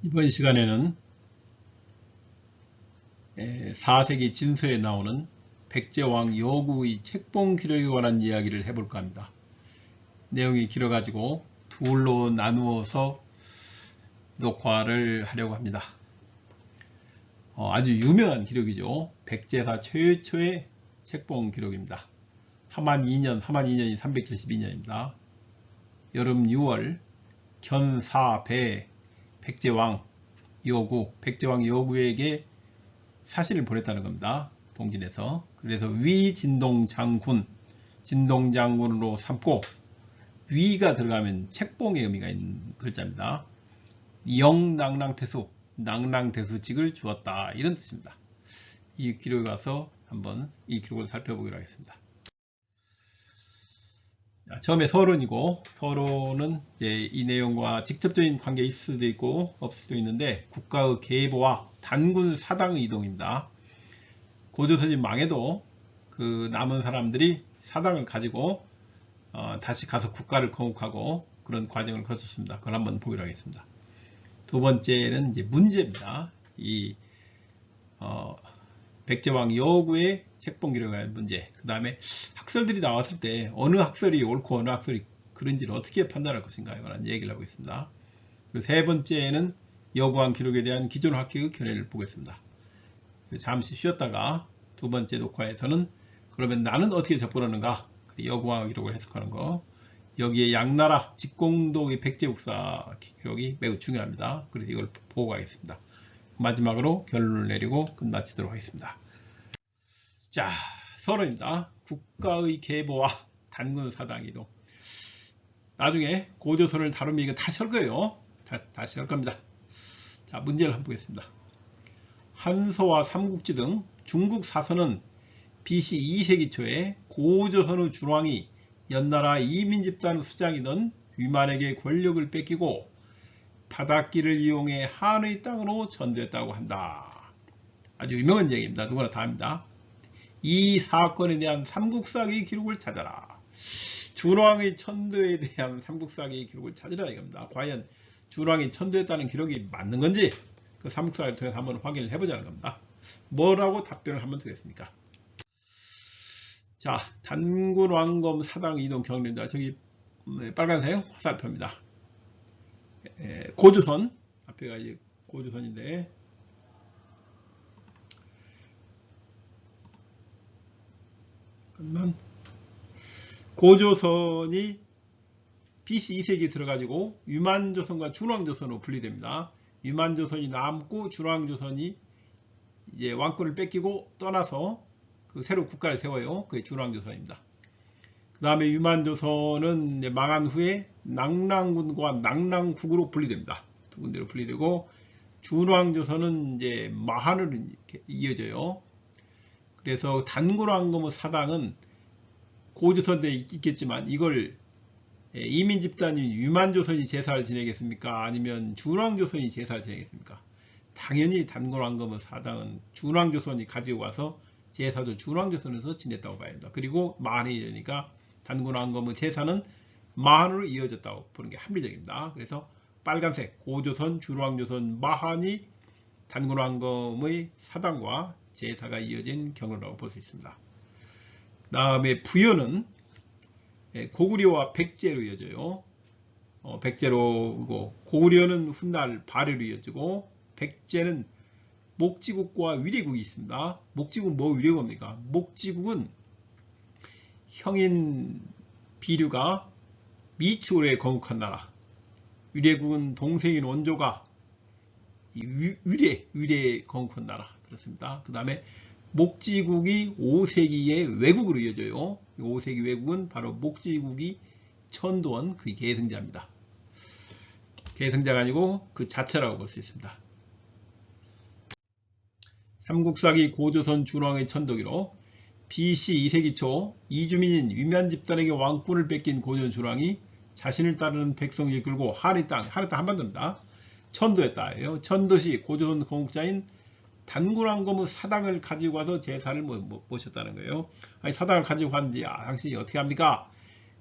이번 시간에는 4세기 진서에 나오는 백제왕 여구의 책봉 기록에 관한 이야기를 해볼까 합니다. 내용이 길어가지고 둘로 나누어서 녹화를 하려고 합니다. 아주 유명한 기록이죠. 백제사 최초의 책봉 기록입니다. 하만 2년이 372년입니다. 여름 6월 견사배 백제왕 여구에게 사신을 보냈다는 겁니다. 동진에서. 그래서 위진동장군, 진동장군으로 삼고, 위가 들어가면 책봉의 의미가 있는 글자입니다. 영낭랑태수, 낭랑태수직을 주었다, 이런 뜻입니다. 이 기록에 가서 한번 이 기록을 살펴보기로 하겠습니다. 처음에 서론이고, 서론은 이제 이 내용과 직접적인 관계 있을 수도 있고 없을 수도 있는데, 국가의 계보와 단군 사당의 이동입니다. 고조선이 망해도 그 남은 사람들이 사당을 가지고 다시 가서 국가를 건국하고 그런 과정을 거쳤습니다. 그걸 한번 보기로 하겠습니다. 두 번째는 이제 문제입니다. 이 백제왕 여구의 책봉 기록에 관한 문제. 그 다음에 학설들이 나왔을 때 어느 학설이 옳고 어느 학설이 그른지를 어떻게 판단할 것인가에 관한 얘기를 하고 있습니다. 그리고 세 번째는 여구왕 기록에 대한 기존 학계의 견해를 보겠습니다. 잠시 쉬었다가 두 번째 녹화에서는 그러면 나는 어떻게 접근하는가, 여구왕 기록을 해석하는 거, 여기에 양나라 직공동의 백제국사 기록이 매우 중요합니다. 그래서 이걸 보고 가겠습니다. 마지막으로 결론을 내리고 끝마치도록 하겠습니다. 자, 서론입니다. 국가의 계보와 단군 사당 이동. 나중에 고조선을 다루면 이거 다시 할 거예요. 다시 할 겁니다. 자, 문제를 한번 보겠습니다. 한서와 삼국지 등 중국 사서는 BC 2세기 초에 고조선의 준왕이 연나라 이민집단 수장이던 위만에게 권력을 뺏기고 바닷길을 이용해 한의 땅으로 전도했다고 한다. 아주 유명한 얘기입니다. 누구나 다 압니다. 이 사건에 대한 삼국사기의 기록을 찾아라. 준왕의 천도에 대한 삼국사기의 기록을 찾으라 이겁니다. 과연 준왕이 천도했다는 기록이 맞는 건지 그 삼국사를 통해서 한번 확인을 해보자는 겁니다. 뭐라고 답변을 하면 되겠습니까? 자, 단군 왕검 사당 이동 경로입니다. 저기 빨간색 화살표입니다. 고조선, 앞에가 이제 고조선인데, 그러면 고조선이 BC 2세기에 들어가지고 유만조선과 준왕조선으로 분리됩니다. 유만조선이 남고 준왕조선이 이제 왕권을 뺏기고 떠나서 그 새로 국가를 세워요. 그게 준왕조선입니다. 그 다음에 유만조선은 망한 후에 낭랑군과 낭랑국으로 분리됩니다. 두 군데로 분리되고, 준왕조선은 이제 마한으로 이어져요. 그래서 단군왕검의 사당은 고조선에 있겠지만 이걸 이민집단인 유만조선이 제사를 지내겠습니까? 아니면 준왕조선이 제사를 지내겠습니까? 당연히 단군왕검의 사당은 준왕조선이 가지고 와서 제사도 준왕조선에서 지냈다고 봐야 합니다. 그리고 마한이 이러니까 단군왕검의 제사는 마한으로 이어졌다고 보는 게 합리적입니다. 그래서 빨간색 고조선, 준왕조선, 마한이 단군왕검의 사당과 제사가 이어진 경로라고 볼 수 있습니다. 그 다음에 부여는 고구려와 백제로 이어져요. 백제로 고구려는 훗날 발해로 이어지고, 백제는 목지국과 위례국이 있습니다. 목지국 뭐 위례국입니까? 목지국은 형인 비류가 미추홀에 건국한 나라. 위례국은 동생인 원조가 위례 건국한 나라. 그렇습니다. 그 다음에 목지국이 5세기의 왜국으로 이어져요. 5세기 왜국은 바로 목지국이 천도원 그 계승자입니다. 계승자가 아니고 그 자체라고 볼 수 있습니다. 삼국사기 고조선 준왕의 천도기록. BC 2세기 초 이주민인 위만 집단에게 왕권을 뺏긴 고조선 준왕이 자신을 따르는 백성을 이끌고 한의 땅 한반도입니다. 천도했다. 천도시 고조선 건국자인 단군왕검의 사당을 가지고 와서 제사를 모셨다는 거예요. 아니, 사당을 가지고 갔는지 당신이 어떻게 합니까?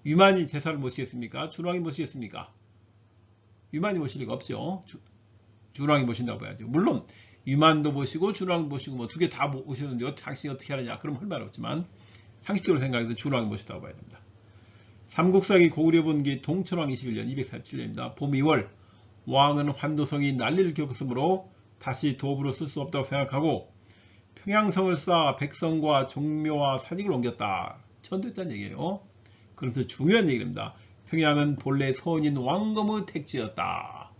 위만이 제사를 모시겠습니까? 준왕이 모시겠습니까? 위만이 모실 리가 없죠. 준왕이 모신다고 봐야죠. 물론 위만도 모시고 준왕도 모시고 뭐 두 개 다 모시는데 당신이 어떻게 하느냐 그럼 할 말 없지만 상식적으로 생각해서 준왕이 모신다고 봐야 됩니다. 삼국사기 고구려 본기 동천왕 21년 247년입니다. 봄 2월 왕은 환도성이 난리를 겪었으므로 다시 도읍으로 쓸 수 없다고 생각하고 평양성을 쌓아 백성과 종묘와 사직을 옮겼다. 천도했다는 얘기예요. 그러면서 중요한 얘기입니다. 평양은 본래 서원인 왕검의 택지였다.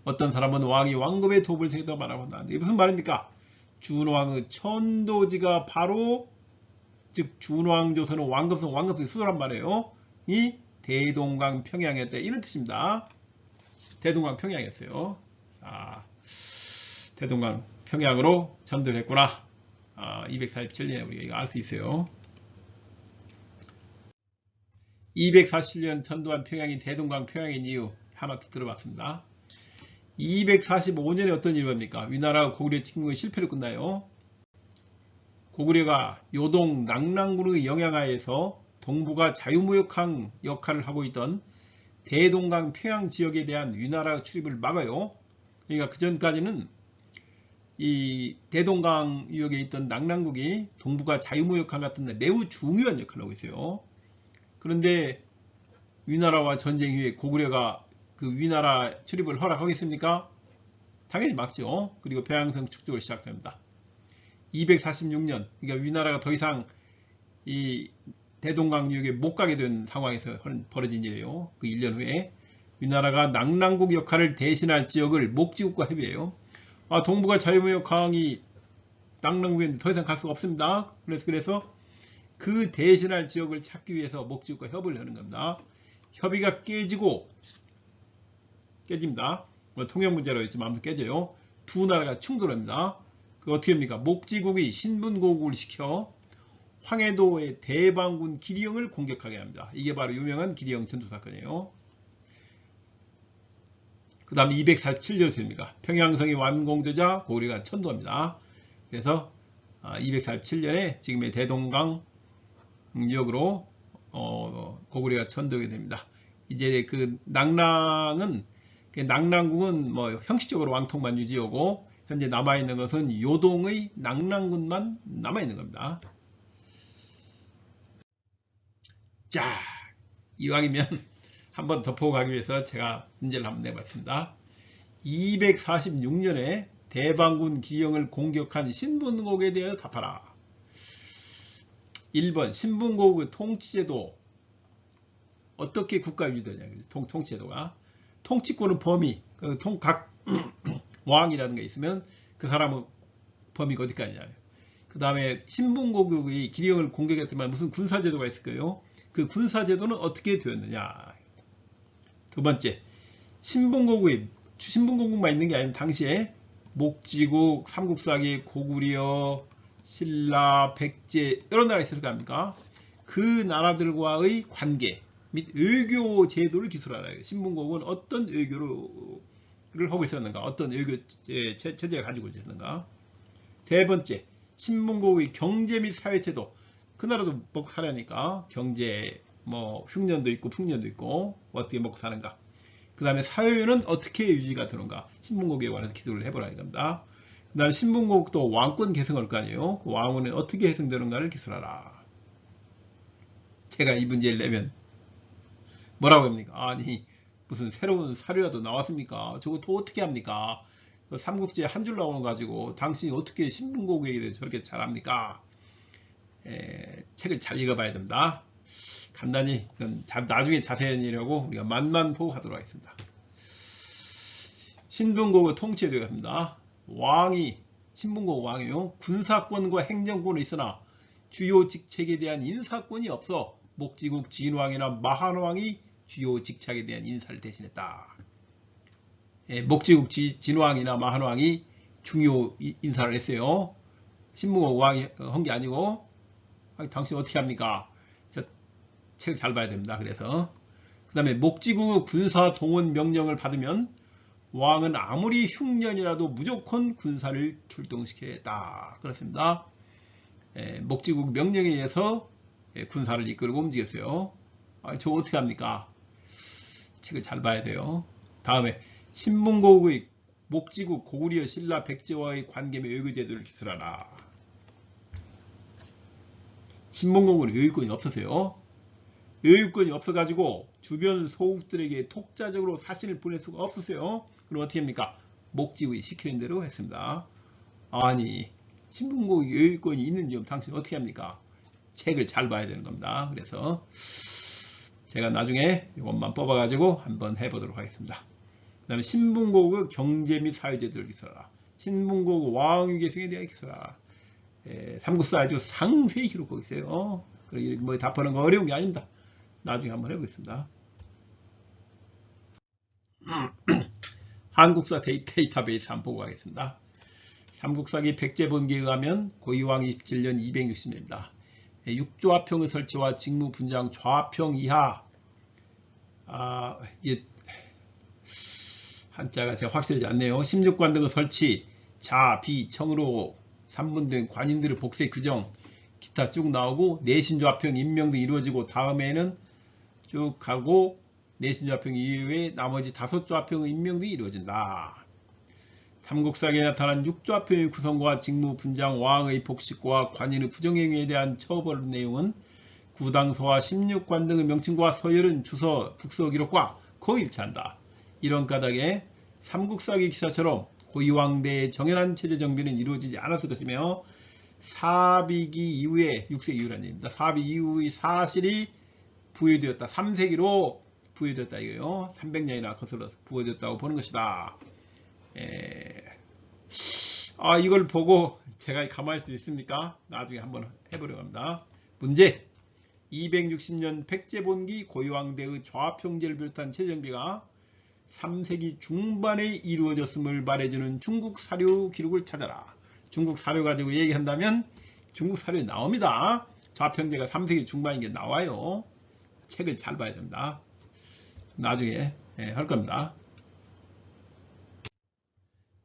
어떤 사람은 왕이 왕검의 도읍을 세우다 말하고 한다. 이게 무슨 말입니까? 준왕의 천도지가 바로 즉 준왕조선은 왕검의 수도란 말이에요. 이 대동강 평양이었다. 이런 뜻입니다. 대동강 평양이었어요. 대동강 평양으로 전도를 했구나. 247년에 우리가 이거 알 수 있어요. 247년 전도한 평양이 대동강 평양인 이유 하나 더 들어봤습니다. 245년에 어떤 일이 벌입니까? 위나라가 고구려 침공의 실패로 끝나요. 고구려가 요동 낙랑군의 영향하에서 동북아 자유무역항 역할을 하고 있던 대동강 평양 지역에 대한 위나라 출입을 막아요. 그러니까 그 전까지는 이 대동강 유역에 있던 낙랑국이 동북아 자유무역항 같은 데 매우 중요한 역할을 하고 있어요. 그런데 위나라와 전쟁 이후에 고구려가 그 위나라 출입을 허락하겠습니까? 당연히 막죠. 그리고 평양성 축적을 시작됩니다. 246년, 그러니까 위나라가 더 이상 이 대동강 유역에 못 가게 된 상황에서 벌어진 일이에요. 그 1년 후에 위나라가 낙랑국 역할을 대신할 지역을 목지국과 협의해요. 동북아 자유무역항이 낙랑국에 더 이상 갈 수가 없습니다. 그래서 그 대신할 지역을 찾기 위해서 목지국과 협의를 하는 겁니다. 협의가 깨집니다. 통역 문제로 있지만 아무튼 깨져요. 두 나라가 충돌합니다. 그 어떻게 합니까? 목지국이 신분고국을 시켜 황해도의 대방군 기리영을 공격하게 합니다. 이게 바로 유명한 기리영 전투 사건이에요. 그 다음에 247년생입니다. 평양성이 완공되자 고구려가 천도합니다. 그래서 247년에 지금의 대동강 유역으로 고구려가 천도하게 됩니다. 이제 그 낙랑국은 뭐 형식적으로 왕통만 유지하고 현재 남아있는 것은 요동의 낙랑군만 남아있는 겁니다. 자, 이왕이면 한번 덮어가기 위해서 제가 문제를 한번 내봤습니다. 246년에 대방군 기영을 공격한 신분국에 대해 답하라. 1번 신분국의 통치제도 어떻게 국가 유지되냐. 통치제도가 통치권은 범위 각 왕이라는 게 있으면 그 사람은 범위가 어디까지냐. 그 다음에 신분국의 기령을 공격했지만 무슨 군사제도가 있을 거예요. 그 군사제도는 어떻게 되었느냐. 두 번째, 신분국만 있는 게 아니면 당시에 목지국, 삼국사기, 고구려, 신라, 백제 여러 나라가 있을 거 아닙니까? 그 나라들과의 관계 및 외교 제도를 기술하라. 신분국은 어떤 외교를 하고 있었는가, 어떤 외교 체제를 가지고 있었는가. 세 번째, 신분국의 경제 및 사회제도. 그 나라도 먹고 살아니까 경제 뭐 흉년도 있고 풍년도 있고 어떻게 먹고 사는가. 그 다음에 사회는 어떻게 유지가 되는가. 신분국에 관해서 기술을 해보라 이겁니다. 그 다음에 신분국도 왕권 개성할 거 아니에요. 그 왕원은 어떻게 해석되는가를 기술하라. 제가 이 문제를 내면 뭐라고 합니까? 아니 무슨 새로운 사료라도 나왔습니까? 저거 또 어떻게 합니까? 삼국지에 한 줄 나오는 가지고 당신이 어떻게 신분국에 대해서 저렇게 잘합니까? 책을 잘 읽어봐야 됩니다. 간단히 나중에 자세한 일하고 우리가 맛만 보고 하도록 하겠습니다. 신분국의 통치에 들어갑니다. 신분국 왕이요. 군사권과 행정권은 있으나 주요 직책에 대한 인사권이 없어 목지국 진왕이나 마한왕이 주요 직책에 대한 인사를 대신했다. 목지국 진왕이나 마한왕이 중요 인사를 했어요. 신분국 왕이 한 게 아니고. 당신 어떻게 합니까? 저 책을 잘 봐야 됩니다. 그래서 그 다음에 목지국 군사 동원 명령을 받으면 왕은 아무리 흉년이라도 무조건 군사를 출동시켜야 했다. 그렇습니다. 목지국 명령에 의해서 군사를 이끌고 움직였어요. 저거 어떻게 합니까? 책을 잘 봐야 돼요. 다음에 신분국의 목지국 고구려 신라 백제와의 관계며 외교제도를 기술하라. 신봉공은 외유권이 없었어요. 외유권이 없어가지고 주변 소국들에게 독자적으로 사신을 보낼 수가 없었어요. 그럼 어떻게 합니까? 목지국이 시키는 대로 했습니다. 아니, 신봉국이 외유권이 있는 점 당신 어떻게 합니까? 책을 잘 봐야 되는 겁니다. 그래서 제가 나중에 이것만 뽑아가지고 한번 해보도록 하겠습니다. 그 다음에 신봉국의 경제 및 사회제도를 기술하라. 신봉국의 왕위 계승에 대한 기술하라. 삼국사 아주 상세히 기록하고 있어요. 뭐 답하는 거 어려운 게 아닙니다. 나중에 한번 해보겠습니다. 한국사 데이터베이스 한번 보고 가겠습니다. 삼국사기 백제본기에 의하면 고이왕 27년 260년입니다. 육조화평의 설치와 직무 분장 좌평 이하 이게 한자가 제가 확실하지 않네요. 16관 등의 설치, 자, 비, 청으로 3분 등 관인들의 복세 규정 기타 쭉 나오고 내신좌평 임명 등 이루어지고 다음에는 쭉 가고 내신좌평 이외에 나머지 5좌평의 임명 등이 이루어진다. 삼국사기에 나타난 6좌평의 구성과 직무 분장 왕의 복식과 관인의 부정행위에 대한 처벌 내용은 구당서와 16관 등의 명칭과 서열은 주서, 북서 기록과 거의 일치한다. 이런 까닭에 삼국사기 기사처럼 고이왕대의 정연한 체제 정비는 이루어지지 않았을 것이며 사비기 이후에 6세기 이후라는 얘기입니다. 사비 이후의 사실이 부여되었다. 3세기로 부여되었다 이거요. 300년이나 거슬러 부여되었다고 보는 것이다. 이걸 보고 제가 가만히 있을 수 있습니까? 나중에 한번 해보려고 합니다. 문제 260년 백제본기 고이왕대의 좌평제를 비롯한 체제정비가 3세기 중반에 이루어졌음을 말해주는 중국 사료 기록을 찾아라. 중국 사료 가지고 얘기한다면 중국 사료에 나옵니다. 좌평제가 3세기 중반인 게 나와요. 책을 잘 봐야 됩니다. 나중에 할 겁니다.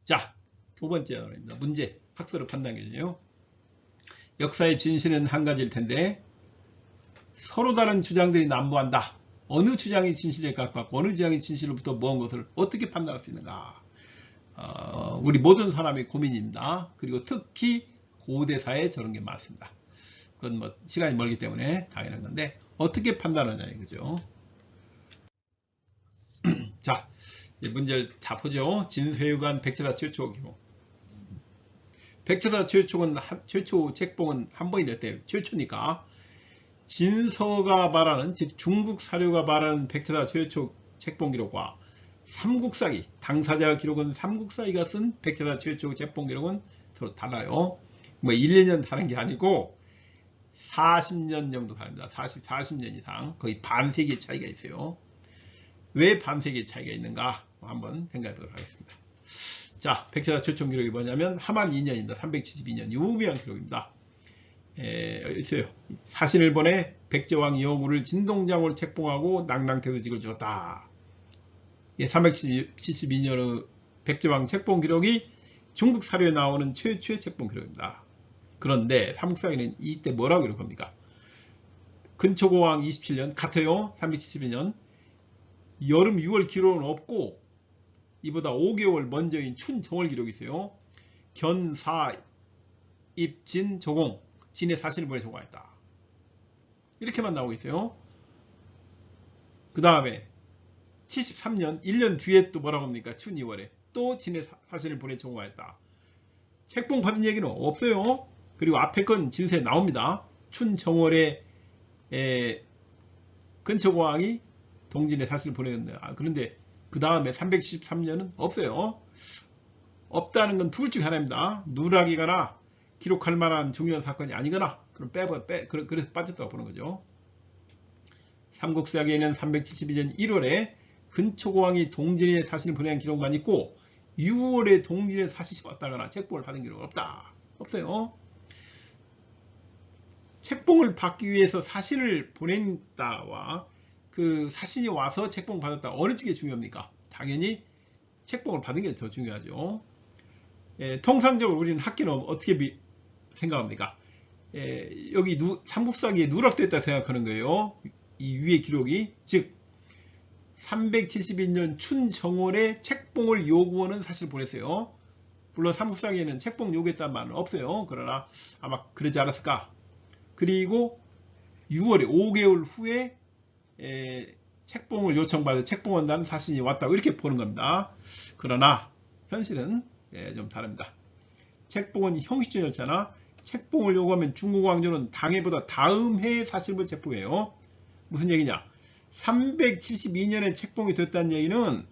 자, 두 번째 논입니다. 문제, 학설의 판단기준이요. 역사의 진실은 한 가지일 텐데 서로 다른 주장들이 난무한다. 어느 주장이 진실에 가깝고 어느 주장이 진실로부터 먼 것을 어떻게 판단할 수 있는가? 우리 모든 사람의 고민입니다. 그리고 특히 고대사에 저런 게 많습니다. 그건 뭐 시간이 멀기 때문에 당연한 건데 어떻게 판단하냐 이거죠. 자, 문제를 다 보죠. 진쇠유관 백제사 최초 기록. 백제사 최초 책봉은 한 번이랬대요. 최초니까. 진서가 말하는, 즉 중국 사료가 말하는 백제사 최초 책봉 기록과 삼국사기, 당사자 기록은 삼국사기가 쓴 백제사 최초 책봉 기록은 서로 달라요. 뭐 1, 2년 다른 게 아니고 40년 정도 다릅니다. 40년 이상, 거의 반세기 차이가 있어요. 왜 반세기 차이가 있는가 한번 생각해 보도록 하겠습니다. 자, 백제사 최초 기록이 뭐냐면 하만 2년입니다. 372년 유명한 기록입니다. 있어요. 사신을 보내 백제왕 여우를 진동장으로 책봉하고 낭랑태도직을 주었다. 372년의 백제왕 책봉 기록이 중국 사료에 나오는 최초의 책봉 기록입니다. 그런데 삼국사기는 이때 뭐라고 기록합니까? 근초고왕 27년 같아요. 372년 여름 6월 기록은 없고 이보다 5개월 먼저인 춘정월 기록이 있어요. 견사 입진 조공 진의 사신을 보내 조공하였다. 이렇게만 나오고 있어요. 그 다음에 73년 1년 뒤에 또 뭐라고 합니까? 춘 2월에 또 진의 사신을 보내 조공하였다. 책봉 받은 얘기는 없어요. 그리고 앞에 건 진세에 나옵니다. 춘 정월에 근처공왕이 동진의 사신을 보내는다. 그런데 그 다음에 373년은 없어요. 없다는 건 둘 중 하나입니다. 누락이거나 기록할 만한 중요한 사건이 아니거나 그럼 그래서 빠졌다고 보는 거죠. 삼국사기에는 372년 1월에 근초고왕이 동진의 사신을 보내는 기록만 있고 6월에 동진의 사신이 왔다거나 책봉을 받은 기록은 없어요. 책봉을 받기 위해서 사신을 보낸다와 그 사신이 와서 책봉 받았다. 어느 쪽이 중요합니까? 당연히 책봉을 받은 게 더 중요하죠. 통상적으로 우리는 학기는 어떻게 생각합니까? 여기 삼국사기에 누락됐다 생각하는 거예요. 이 위의 기록이. 즉 372년 춘정월에 책봉을 요구하는 사실을 보냈어요. 물론 삼국사기에는 책봉 요구했다는 말은 없어요. 그러나 아마 그러지 않았을까. 그리고 6월에 5개월 후에 책봉을 요청받아 책봉한다는 사실이 왔다고 이렇게 보는 겁니다. 그러나 현실은 좀 다릅니다. 책봉은 형식적이었잖아. 책봉을 요구하면 중국 왕조는 당해보다 다음 해에 사실을 책봉해요. 무슨 얘기냐? 372년에 책봉이 됐다는 얘기는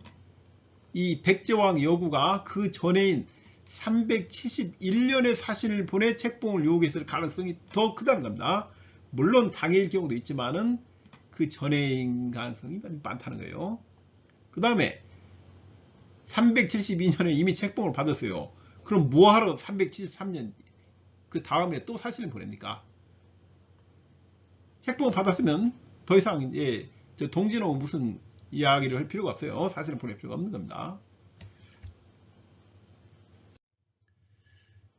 이 백제왕 여구가 그 전해인 371년에 사신을 보내 책봉을 요구했을 가능성이 더 크다는 겁니다. 물론 당해일 경우도 있지만은 그 전해인 가능성이 많다는 거예요. 그 다음에 372년에 이미 책봉을 받았어요. 그럼 뭐하러 373년 그 다음에 또 사신을 보냅니까? 책봉을 받았으면 더 이상 동진호 무슨 이야기를 할 필요가 없어요. 사실을 보낼 필요가 없는 겁니다.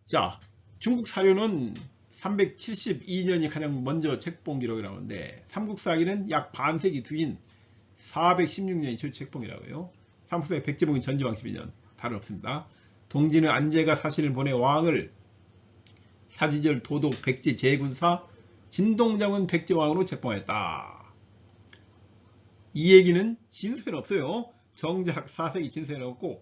자, 중국 사료는 372년이 가장 먼저 책봉 기록이라고 하는데 삼국사기는 약 반세기 뒤인 416년이 첫 책봉이라고 해요. 삼국사의 백제봉이 전지왕 12년 다름없습니다. 동진의 안제가 사신을 보내 왕을 사지절 도독 백제 제군사 진동장군 백제왕으로 책봉했다. 이 얘기는 진서에는 없어요. 정작 4세기 진서에는 없고,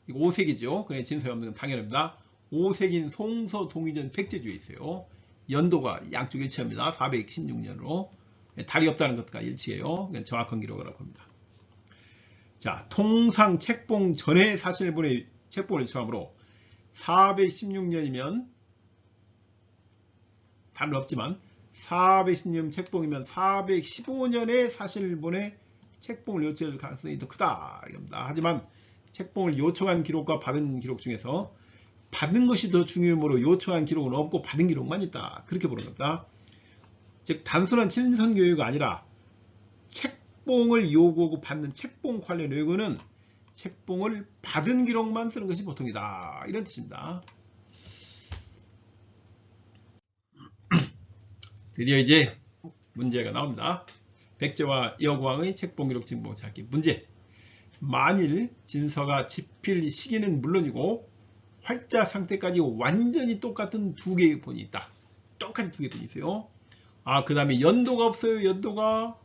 이거 5세기죠. 그래 진서에 없는 건 당연합니다. 5세기인 송서동의전 백제주에 있어요. 연도가 양쪽 일치합니다. 416년으로 달이 없다는 것과 일치해요. 정확한 기록이라고 합니다. 자, 통상 책봉 전에 사신을 보내 책봉을 요청하므로 416년이면 다른 없지만 416년 책봉이면 415년에 사신을 보내 책봉을 요청할 가능성이 더 크다 이겁니다. 하지만 책봉을 요청한 기록과 받은 기록 중에서 받은 것이 더 중요하므로 요청한 기록은 없고 받은 기록만 있다. 그렇게 보는 겁니다. 즉 단순한 친선교육이 아니라 책봉을 요구하고 받는 책봉 관련 요구는 책봉을 받은 기록만 쓰는 것이 보통이다. 이런 뜻입니다. 드디어 이제 문제가 나옵니다. 백제와 여구왕의 책봉 기록 증봉 찾기 문제. 만일 진서가 집필 시기는 물론이고 활자 상태까지 완전히 똑같은 두 개의 본이 있다. 똑같은 두 개의 본이 있어요. 그 다음에 연도가 없어요. 연도가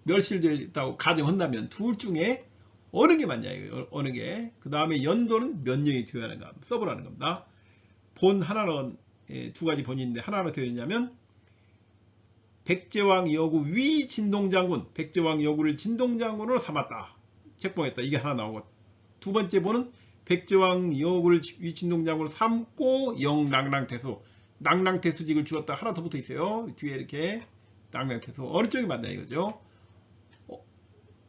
멸실되어 있다고 가정한다면 둘 중에 어느 게 맞냐 이거예요. 어느 게. 그 다음에 연도는 몇 년이 되어야 하는가 써보라는 겁니다. 본 하나는 두 가지 본이 있는데 하나로 되어 있냐면 백제왕 여구 위 진동장군, 백제왕 여구를 진동장군으로 삼았다. 책봉했다. 이게 하나 나오고 두 번째 본은 백제왕 여구를 위 진동장군으로 삼고 영랑랑태수, 랑랑태수직을 주었다. 하나 더 붙어 있어요. 뒤에 이렇게 랑랑태수. 어느 쪽이 맞나 이거죠.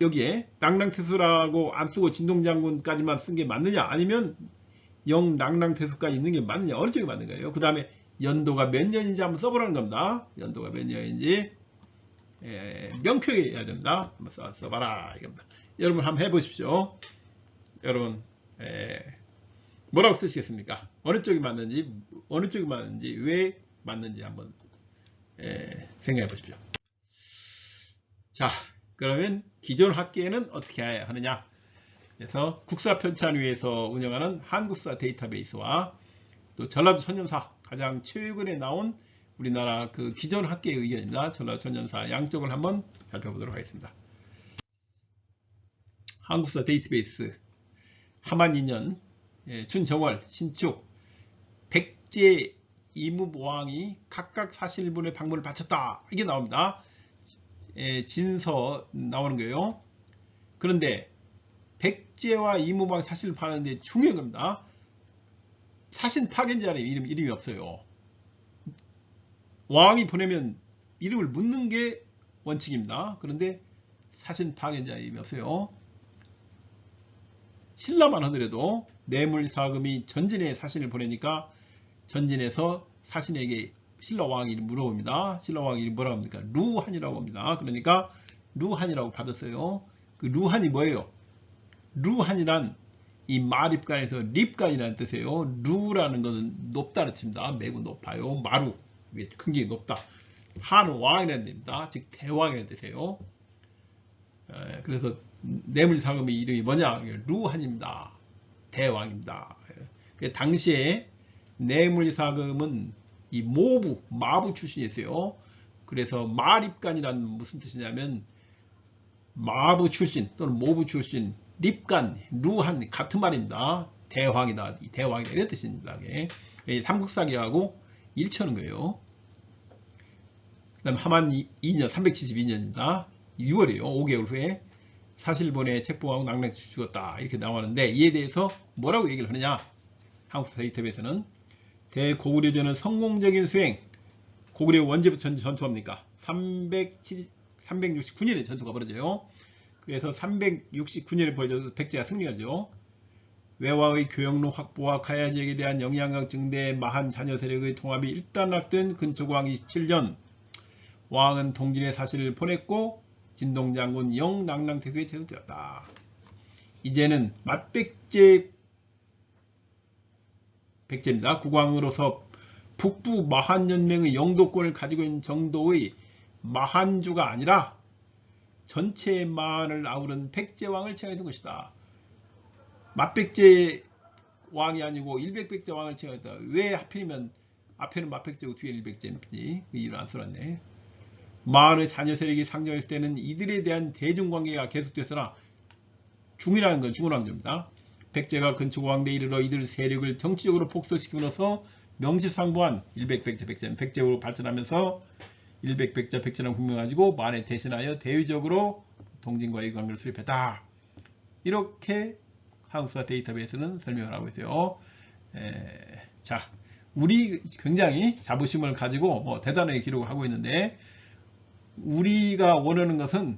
여기에 랑랑태수라고 안 쓰고 진동장군까지만 쓴 게 맞느냐 아니면 영랑랑태수까지 있는 게 맞느냐 어느 쪽이 맞는 거예요. 그 다음에 연도가 몇 년인지 한번 써보라는 겁니다. 연도가 몇 년인지 명쾌하게 해야 됩니다. 한번 써봐라 이겁니다. 여러분 한번 해보십시오. 여러분 뭐라고 쓰시겠습니까? 어느 쪽이 맞는지 왜 맞는지 한번 생각해 보십시오. 자, 그러면 기존 학계는 어떻게 해야 하느냐? 그래서 국사편찬위에서 운영하는 한국사 데이터베이스와 또 전라도 천년사 가장 최근에 나온 우리나라 그 기존 학계의 의견입니다. 전라도 천년사 양쪽을 한번 살펴보도록 하겠습니다. 한국사 데이터베이스 하만 2년 춘정월 신축 백제 이무왕이 각각 사실분의 방문을 바쳤다. 이게 나옵니다. 진서 나오는 거예요. 그런데 백제와 이무왕 사실을 파는데 중요한 겁니다. 사신 파견자는 이름이 없어요. 왕이 보내면 이름을 묻는 게 원칙입니다. 그런데 사신 파견자 이름이 없어요. 신라만 하더라도 뇌물사금이 전진에 사신을 보내니까 전진에서 사신에게 신라왕 이름 물어봅니다. 신라왕 이름 뭐라고 합니까? 루한이라고 합니다. 그러니까 루한이라고 받았어요. 그 루한이 뭐예요? 루한이란 이 마립간에서 립간이라는 뜻이에요. 루라는 것은 높다는 뜻입니다. 매우 높아요. 마루 굉장히 높다. 한은 왕이라는 뜻입니다. 즉 대왕이라는 뜻이에요. 그래서 뇌물사금의 이름이 뭐냐? 루한입니다. 대왕입니다. 당시에 뇌물사금은 이 마부 출신이었어요. 그래서 마립간이란 무슨 뜻이냐면 마부 출신 또는 모부 출신, 립간, 루한 같은 말입니다. 대왕이다, 대왕이다 이런 뜻입니다. 삼국사기하고 일치하는 거예요. 그 다음 하만 2년 372년입니다. 6월이에요. 5개월 후에 사실본에 책봉하고 낙낙 죽었다 이렇게 나오는데, 이에 대해서 뭐라고 얘기를 하느냐? 한국사 데이터베이스는 대고구려전은 성공적인 수행. 고구려 언제부터 전투합니까? 369년에 전투가 벌어져요. 그래서 369년에 벌어져서 백제가 승리하죠. 외화의 교역로 확보와 가야 지역에 대한 영향력 증대, 마한 자녀 세력의 통합이 일단락된 근초고왕 27년, 왕은 동진의 사실을 보냈고 진동장군 영낙랑태수에 제소되었다. 이제는 백제입니다. 국왕으로서 북부 마한연맹의 영도권을 가지고 있는 정도의 마한주가 아니라 전체 마한을 아우른 백제왕을 칭하였던 것이다. 맞백제 왕이 아니고 일백백제 왕을 칭하였다. 왜 하필이면 앞에는 맞백제고 뒤에 일백제인지 그 이유를 안 써놨네. 마한의 자녀 세력이 상정했을 때는 이들에 대한 대중관계가 계속됐으나 중이라는 건 중원왕조입니다. 백제가 근초고왕대에 이르러 이들 세력을 정치적으로 폭소시킴으로써 명실상부한 일백백제 백제는 백제로 발전하면서 일백백제 백제라는 국명을 가지고 만에 대신하여 대외적으로 동진과의 관계를 수립했다. 이렇게 한국사 데이터베이스는 설명을 하고 있어요. 자, 우리 굉장히 자부심을 가지고 대단하게 기록을 하고 있는데, 우리가 원하는 것은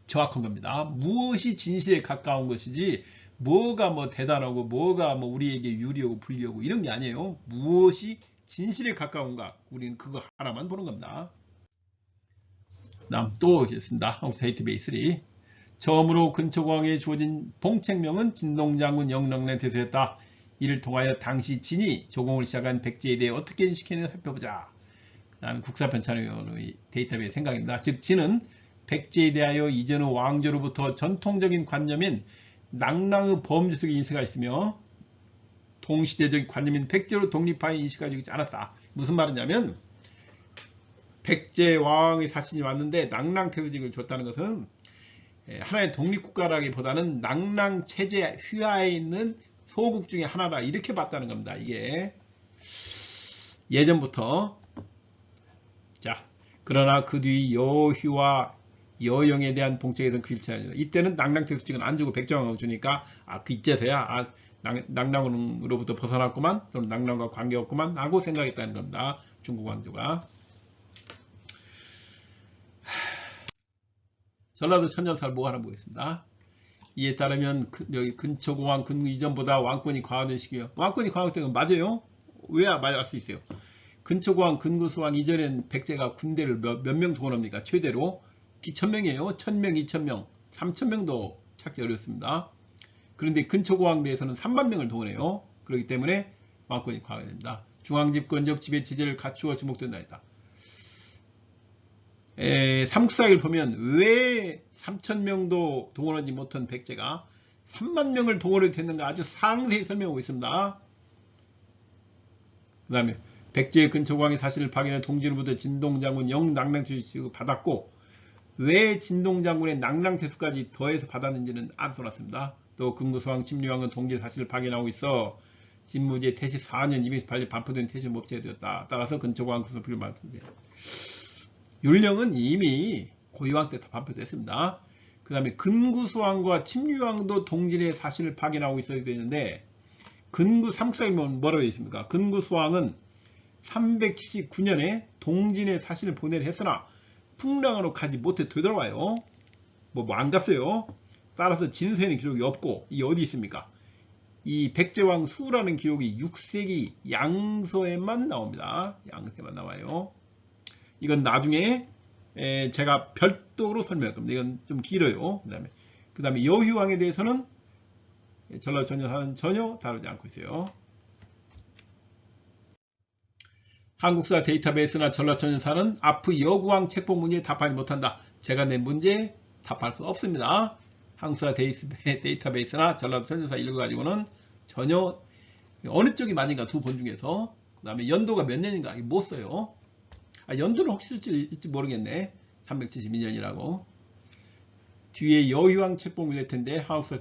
정확한 겁니다. 무엇이 진실에 가까운 것이지 뭐가 대단하고 뭐가 우리에게 유리하고 불리하고 이런 게 아니에요. 무엇이 진실에 가까운가, 우리는 그거 하나만 보는 겁니다. 다음 또 있습니다. 한국사 데이터베이스 3. 처음으로 근초고왕에 주어진 봉책명은 진동장군 영낙랑 대소였다. 이를 통하여 당시 진이 조공을 시작한 백제에 대해 어떻게 인식했는지 살펴보자. 그 다음에 국사편찬의 데이터베이스 생각입니다. 즉 진은 백제에 대하여 이전의 왕조로부터 전통적인 관념인 낙랑의 범주 속에 인쇄가 있으며 동시대적 관념인 백제로 독립하여 인식하지 않았다. 무슨 말이냐면 백제 왕의 사신이 왔는데 낙랑태수직을 줬다는 것은 하나의 독립국가라기보다는 낙랑 체제 휘하에 있는 소국 중에 하나다 이렇게 봤다는 겁니다. 이게 예전부터. 자, 그러나 그 뒤 여휘와 여영에 대한 봉책에서는 그 일치하죠. 이때는 낙랑태수직은 안 주고 백제왕하고 주니까 그 이제서야 낙랑으로부터 벗어났구만, 또는 낙랑과 관계없구만 하고 생각했다는 겁니다. 중국 왕조가. 전라도 천년사를 뭐 하나 보겠습니다. 이에 따르면 여기 근초고왕 근무 이전보다 왕권이 강화된 시기요. 왕권이 강화된 건 맞아요. 왜 알 수 있어요? 근초고왕 근구수왕 이전엔 백제가 군대를 몇 명 동원합니까? 최대로 1000명이에요. 1000명, 2000명, 3000명도 찾기 어렵습니다. 그런데 근초고왕 대에서는 30,000명을 동원해요. 그렇기 때문에 왕권이 강화됩니다. 중앙집권적 지배체제를 갖추어 주목된다 했다. 삼국사를 보면 왜 3000명도 동원하지 못한 백제가 30,000명을 동원해도 됐는가 아주 상세히 설명하고 있습니다. 그 다음에 백제의 근초고왕의 사실을 파견해 동진으로부터 진동장군 영낙랑태수를 받았고 왜 진동장군의 낙랑태수까지 더해서 받았는지는 안 써놨습니다. 또 근구수왕 침리왕은 동진 사실을 파견하고 있어 진무제 태시 4년 218년 반포된 태시 법제가 되었다. 따라서 근초고왕 구설표를 받았는데 율령은 이미 고유왕 때 다 반포됐습니다. 그 다음에 근구수왕과 침류왕도 동진의 사실을 파견하고 있어야 되는데 삼국사에 뭐라고 되어 있습니까? 근구수왕은 379년에 동진의 사실을 보내려 했으나 풍랑으로 가지 못해 되돌아와요. 안 갔어요. 따라서 진서에는 기록이 없고 이 어디 있습니까? 이 백제왕 수라는 기록이 6세기 양서에만 나옵니다. 양서에만 나와요. 이건 나중에 제가 별도로 설명할 겁니다. 이건 좀 길어요. 그 다음에 여휘왕에 대해서는 전라도 천년사는 전혀 다루지 않고 있어요. 한국사 데이터베이스나 전라도 천년사는 앞의 여구왕 책봉 문제에 답하지 못한다. 제가 낸 문제 답할 수 없습니다. 항수화 데이터베이스나 전라도 편집사 읽어가지고는 전혀 어느 쪽이 맞은가 두 본 중에서 그 다음에 연도가 몇 년인가 못 써요. 연도는 혹시 쓸지 모르겠네. 372년이라고. 뒤에 여유왕 책봉 밀릴 텐데 하우스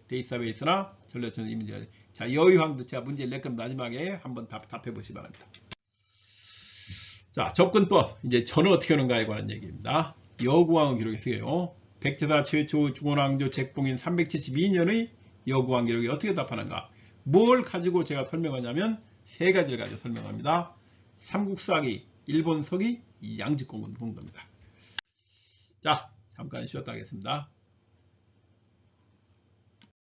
데이터베이스나 전라도 이미지. 자, 여유왕도 제가 문제를 낼 겁니다. 마지막에 한번 답해 보시기 바랍니다. 자, 접근법. 이제 저는 어떻게 하는가에 관한 얘기입니다. 여구왕을 기록했어요. 백제사 최초 중원왕조 책봉인 372년의 여구왕 기록이 어떻게 답하는가? 뭘 가지고 제가 설명하냐면 세 가지를 가지고 설명합니다. 삼국사기, 일본서기, 양직공군 공부입니다. 자, 잠깐 쉬었다 하겠습니다.